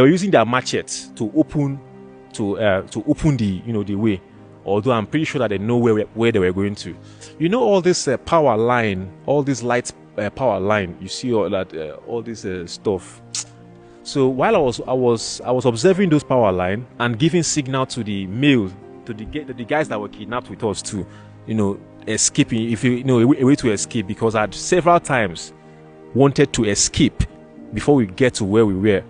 They were using their machetes to open the the way. Although I'm pretty sure that they know where they were going to. All this power line, all this light power line. You see all that all this stuff. So while I was observing those power line and giving signal to the male, to the guys that were kidnapped with us too, escaping, if a way to escape, because I'd several times wanted to escape before we get to where we were,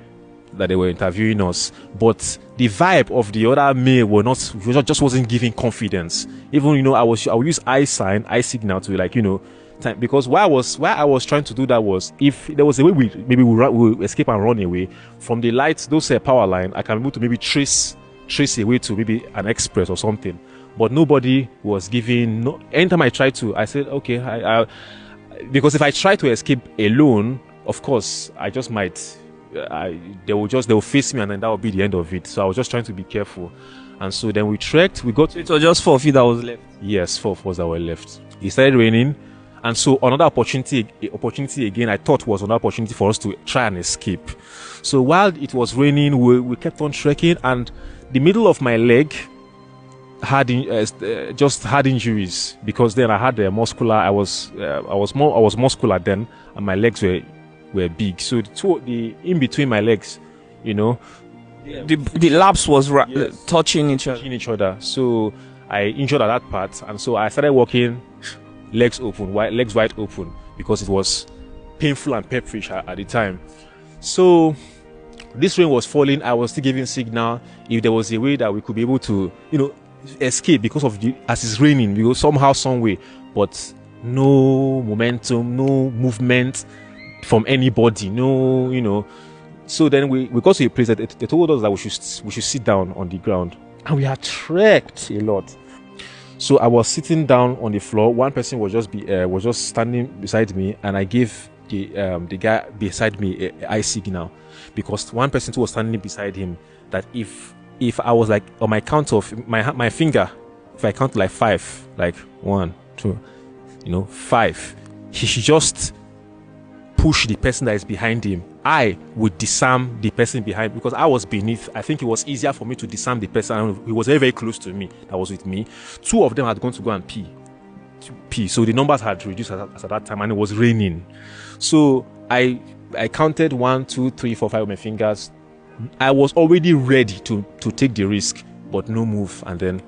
that they were interviewing us. But the vibe of the other male just wasn't giving confidence. Even I would use eye signal to time, because why I was trying to do that was, if there was a way we'll escape and run away from the lights, those power line, I can be able to maybe trace a way to maybe an express or something. But nobody was giving. No, anytime I tried to, I said okay, I because if I try to escape alone, of course I just might. They will face me, and then that will be the end of it. So I was just trying to be careful. And so then we trekked. We got. So it was just 4 feet that was left. Yes, 4 of us that were left. It started raining, and so another opportunity again, I thought was another opportunity for us to try and escape. So while it was raining, we kept on trekking, and the middle of my leg just had injuries, because then I had a muscular. I was muscular then, and my legs were big. So the in between my legs, the laps was touching each other. So I injured at that part, and so I started walking legs wide open, because it was painful and pepperish at the time. So this rain was falling. I was still giving signal if there was a way that we could be able to escape, because of as it's raining, we go somehow, some way, but no momentum, no movement from anybody, So then we got to a place that they told us that we should sit down on the ground, and we had trekked a lot. So I was sitting down on the floor. One person was just standing beside me, and I gave the guy beside me a eye signal, because one person too was standing beside him, that if I was like, on my count of my finger, if I count like 5, like 1, 2, 5, he should just push the person that is behind him. I would disarm the person behind, because I was beneath. I think it was easier for me to disarm the person. He was very, very close to me, that was with me. 2 of them had gone to go and pee. So the numbers had reduced at that time, and it was raining. So I counted 1, 2, 3, 4, 5 with my fingers. I was already ready to take the risk, but no move. And then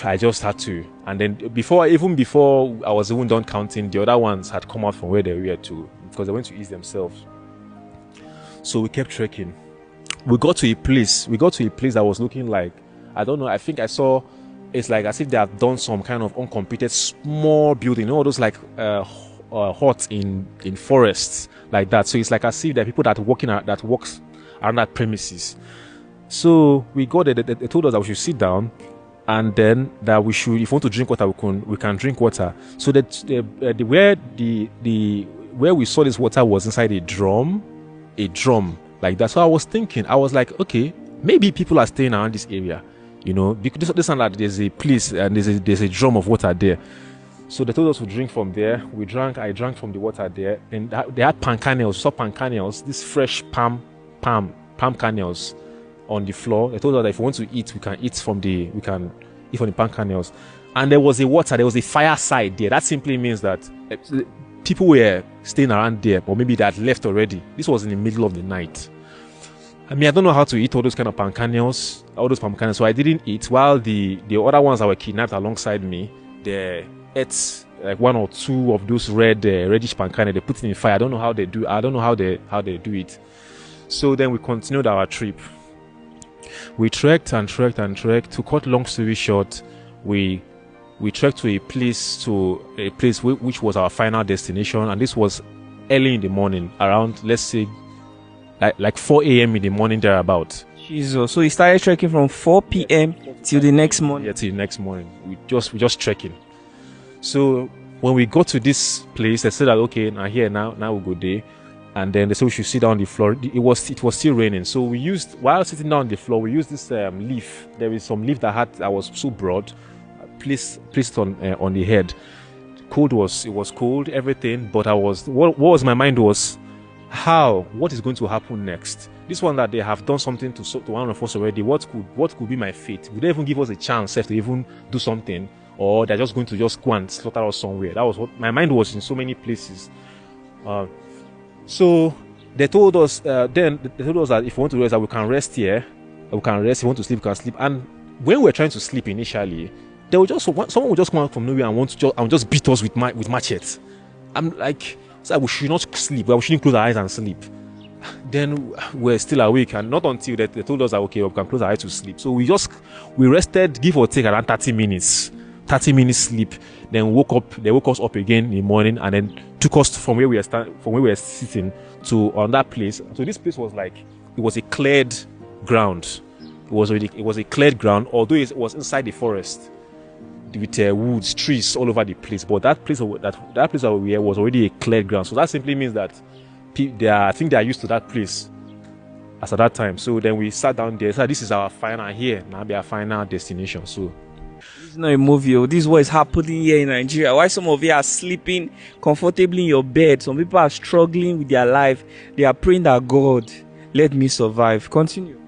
I just had to. And then before I was even done counting, the other ones had come out from where they were to, because they went to ease themselves. So we kept trekking. We got to a place that was looking like, I don't know, I think I saw, it's like as if they have done some kind of uncompleted small building, all those like huts in forests like that. So it's like as if there are people that walks around that premises. So we got there. They told us that we should sit down, and then that we should, if we want to drink water, we can drink water. So that where we saw this water was inside a drum like that. So I was thinking, I was like, okay, maybe people are staying around this area, because this and that, there's a place and there's a drum of water there. So they told us to drink from there. I drank from the water there, and they had palm kernels, this fresh palm kernels on the floor. They told us that if we want to eat, we can eat from the palm kernels. And there was a fireside there. That simply means that people were staying around there, or maybe they had left already. This was in the middle of the night. I mean, I don't know how to eat all those kind of palm kernels, so I didn't eat. While the other ones that were kidnapped alongside me, they ate like 1 or 2 of those reddish palm kernels. They put it in the fire. I don't know how they do it. So then we continued our trip. We trekked and trekked and trekked. To cut long story short, we trekked to a place which was our final destination, and this was early in the morning, around, let's say, like 4 a.m. in the morning, thereabout. Jesus. So we started trekking from 4 p.m. till the next morning. Yeah, till the next morning. We just trekking. So when we got to this place, they said that okay, now we'll go there. And then they said we should sit down on the floor. It was still raining. So while sitting down on the floor, we used this leaf. There is some leaf that was so broad, placed on the head. It was cold, everything. But what was my mind was, what is going to happen next? this one that they have done something to one of us already, what could be my fate? Would they even give us a chance to even do something, or they're just going to just go and slaughter us somewhere? That was what my mind was in so many places. So they told us that if we want to rest, that we can rest here, we can rest. If we want to sleep, we can sleep. And when we were trying to sleep initially, someone would just come out from nowhere and want to just beat us with machetes. I'm like, so we should not sleep. We shouldn't close our eyes and sleep. Then we're still awake, and not until they told us that okay, we can close our eyes to sleep. So we rested, give or take, around 30 minutes. 30 minutes sleep. Then they woke us up again in the morning, and then took us from where we were sitting to that place. So this place was like, it was a cleared ground. It was a cleared ground, although it was inside the forest with woods, trees all over the place. But that place that we were was already a cleared ground. So that simply means that I think they are used to that place as at that time. So then we sat down there. So this is our final here. Now be our final destination. So this is not a movie. This is what is happening here in Nigeria. Why some of you are sleeping comfortably in your bed? Some people are struggling with their life. They are praying that God, let me survive. Continue.